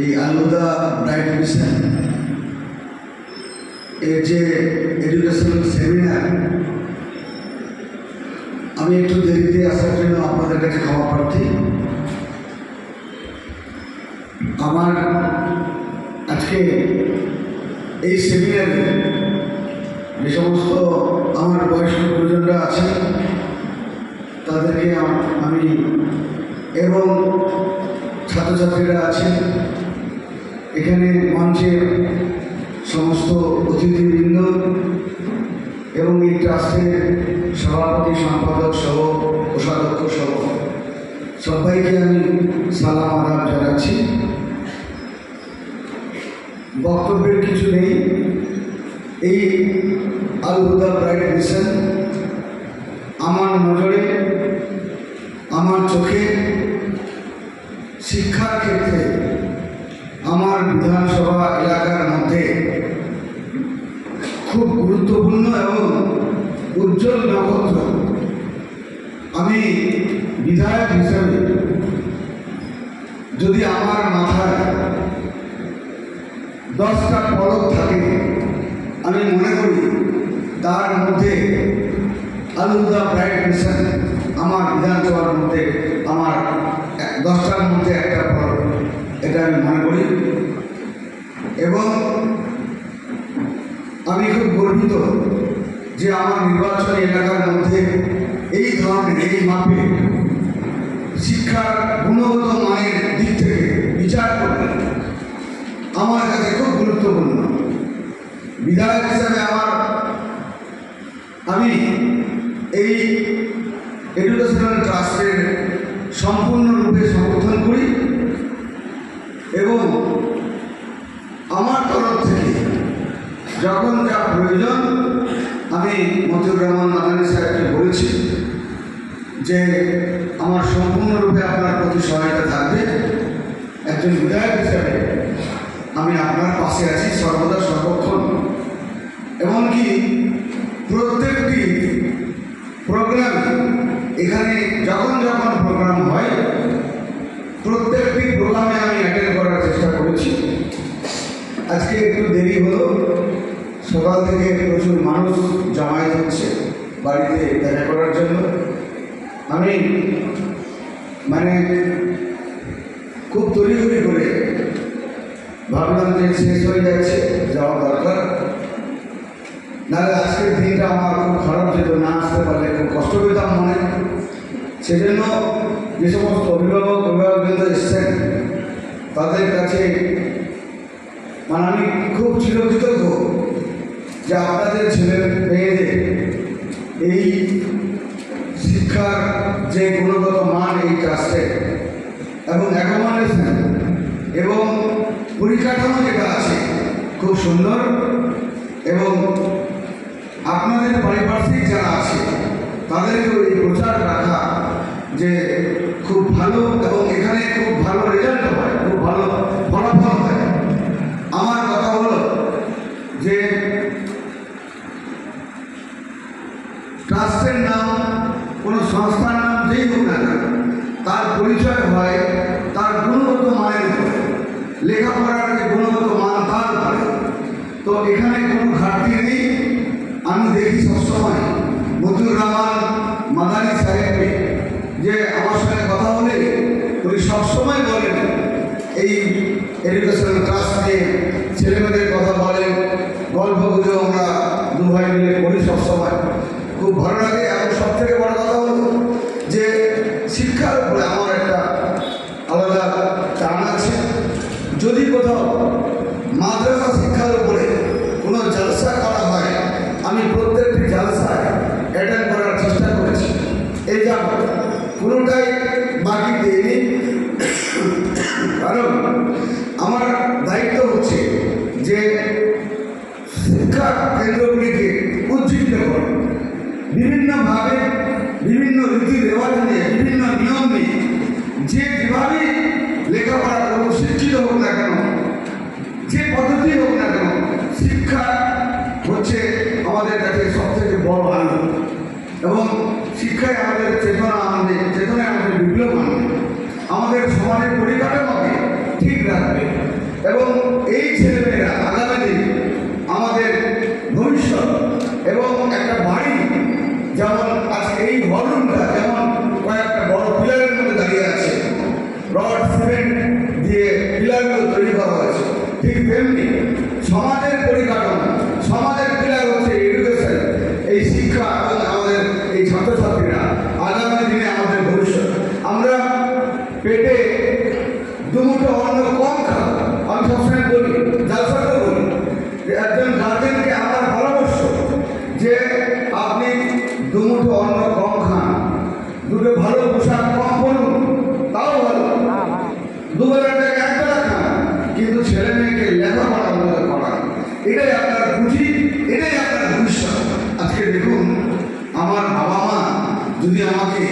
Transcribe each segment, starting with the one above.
এই আলুদা bright mission এর যে এডুকেশনাল সেমিনার, আমি একটু দেরিতে আসার জন্য আপনাদের কাছে ক্ষমা প্রার্থী। আমার আজকে এই সেমিনারে যে সমস্ত আমার বয়স্ক গুরুজনরা আছেন তাদেরকে আমি এবং ছাত্রছাত্রীরা আছেন, এখানে মঞ্চের সমস্ত অতিথিবৃন্দ এবং এই ট্রাস্টের সভাপতি, সম্পাদক সহ কোষাধ্যক্ষ সহ সবাইকে আমি সালাম আদাব জানাচ্ছি। বক্তব্যের কিছু নেই। এই আল হুদা ব্রাইট মিশন আমার নজরে, আমার চোখে শিক্ষার ক্ষেত্রে আমার বিধানসভা এলাকার মধ্যে খুব গুরুত্বপূর্ণ এবং উজ্জ্বল নক্ষত্র। আমি বিধায়ক হিসেবে যদি আমার মাথায় 10টা পদক থাকে, আমি মনে করি তার মধ্যে আল হুদা ব্রাইট মিশন আমার বিধানসভার মধ্যে আমার 10টার মধ্যে একটা পদক, এটা আমি মনে করি। এবং আমি খুব গর্বিত যে আমার নির্বাচনী এলাকার মধ্যে এই ধরনের, এই মাপে শিক্ষার গুণগত মানের দিক থেকে বিচার করে আমার কাছে খুব গুরুত্বপূর্ণ। বিধায়ক হিসাবে আমি এই এডুকেশনাল ট্রাস্টের সম্পূর্ণরূপে সমর্থন করি এবং আমার তরফ থেকে যখন যা প্রয়োজন আমি মতিউর রহমান মাদানী সাহেবকে বলেছি যে আমার সম্পূর্ণরূপে আপনার প্রতি সহায়তা থাকবে। একজন বিধায়ক হিসাবে আমি আপনার পাশে আছি সর্বদা সর্বক্ষণ। এমনকি প্রত্যেকটি প্রোগ্রাম, এখানে যখন যখন প্রোগ্রাম হয় প্রত্যেকটি প্রোগ্রামে আমি অ্যাটেন্ড করার চেষ্টা করেছি। আজকে একটু দেরি হলো, সকাল থেকে প্রচুর মানুষ জমায়েত হচ্ছে বাড়িতে দেখা করার জন্য। আমি খুব তড়িঘড়ি করে ভাবলাম যে শেষ হয়ে যাচ্ছে, যাওয়া দরকার, নাহলে আজকের দিনটা আমার খুব খারাপ যেত, না আসতে পারলে খুব কষ্ট পেতাম মনে। সেজন্য যে সমস্ত অভিভাবকবৃন্দ এসছেন তাদের কাছে আমি খুব চিরকৃতজ্ঞ যে আপনাদের ছেলে মেয়েদের এই শিক্ষার যে গুণগত মান এই ট্রাস্টে এবং অ্যাকোমোডেশন এবং পরিকাঠামো যেটা আছে খুব সুন্দর, এবং আপনাদের পারিপার্শ্বিক যারা আছে তাদেরকেও এই প্রচার রাখা যে খুব ভালো এবং এখানে খুব ভালো রেজাল্ট হয়, খুব ভালো ফলাফল হয়। আমার কথা হলো যে ট্রাস্টের নাম, কোনো সংস্থার নাম যেই হোক না কেন, তার পরিচয় হয় তার গুণগত মানের উপরে, লেখাপড়ার যে গুণগত মান তার উপরে। তো এখানে কোনো ঘাটতি নেই। আমি দেখি সবসময় মতিউর রহমান মাদানী সাহেবকে, যে আমার সঙ্গে কথা বলে উনি সবসময় বলেন এই এডুকেশনাল ট্রাস্ট নিয়ে ছেলেমেয়েদের কথা বলেন, গল্প গুজব আমরা দু ভাই মিলে করি সবসময়, খুব ভালো লাগে। এবং সব থেকে বড় কথা হলো যে শিক্ষার উপরে আমার একটা আলাদা টান আছে। যদি কোথাও মাদ্রাসা শিক্ষার উপরে কোনো জলসা করা হয়, আমি প্রত্যেকটি জলসায় অ্যাটেন্ড করার চেষ্টা করেছি। এই যা কোনোটাই বাকি দিইনি, কারণ আমার দায়িত্ব হচ্ছে যে শিক্ষা কেন্দ্রগুলিকে উজ্জীবিত করা, বিভিন্নভাবে বিভিন্ন রীতি রেওয়াজ নিয়ে, বিভিন্ন নিয়ম নিয়ে, যে যেভাবে লেখাপড়া করুক, শিক্ষিত হোক না কেন, যে পদ্ধতি হোক না কেন, শিক্ষা হচ্ছে আমাদের কাছে সব থেকে বড় আলো। এবং শিক্ষায় আমাদের চেতনা আনবে, চেতনায় আমাদের বিপ্লব আনবে, আমাদের সমাজের পরিকাঠামোকে ঠিক রাখবে। এবং এই ছেলেমেয়েরা আগামী দিন আমাদের ভবিষ্যৎ। এবং একটা বাড়ি যেমন আজকে এই হলরুমটা যেমন কয়েকটা বড় পিলারের মধ্যে দাঁড়িয়ে আছে, রড সিমেন্ট দিয়ে পিলারগুলো তৈরি করা হয়েছে, ঠিক তেমনি সমাজের পরিকাঠামো, সমাজের পিলার হচ্ছে এডুকেশন, এই শিক্ষা এবং আমাদের এই ছাত্রছাত্রীরা আগামী দিনে আমাদের ভবিষ্যৎ। আমরা পেটে দুমুঠো অন্ন কম খাবো, আমি সবসময় বলি, জালসাতেও বলি, একজন গার্জেনকে আমার পরামর্শ যে আপনি দুমুঠো অন্ন কম খান, দুটো ভালো পোশাক কম পড়ুন, তাও ভালো, দুবেলার জায়গায় একবেলা খান, কিন্তু ছেলে মেয়েকে লেখাপড়া আমাদের পড়ান। এটাই আপনার পুঁজি, এটাই আপনার ভবিষ্যৎ। আজকে দেখুন, আমার বাবা মা যদি আমাকে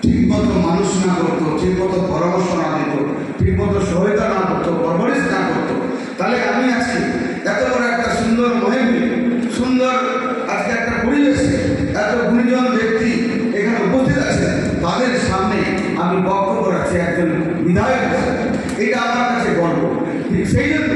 ঠিকমতো মানুষ না করতো, ঠিকমতো পরামর্শ না দিত, ঠিকমতো সহায়তা না করতো, পরবরিশ না করতো, তাহলে আমি আজকে এত বড় একটা সুন্দর মহিমী, সুন্দর আজকে একটা পরিবেশে এত গুণীজন ব্যক্তি এখানে উপস্থিত আছেন, তাদের সামনে আমি বক্তব্য রাখছি একজন বিধায়ক। এটা আমার কাছে গর্ব। ঠিক সেই জন্য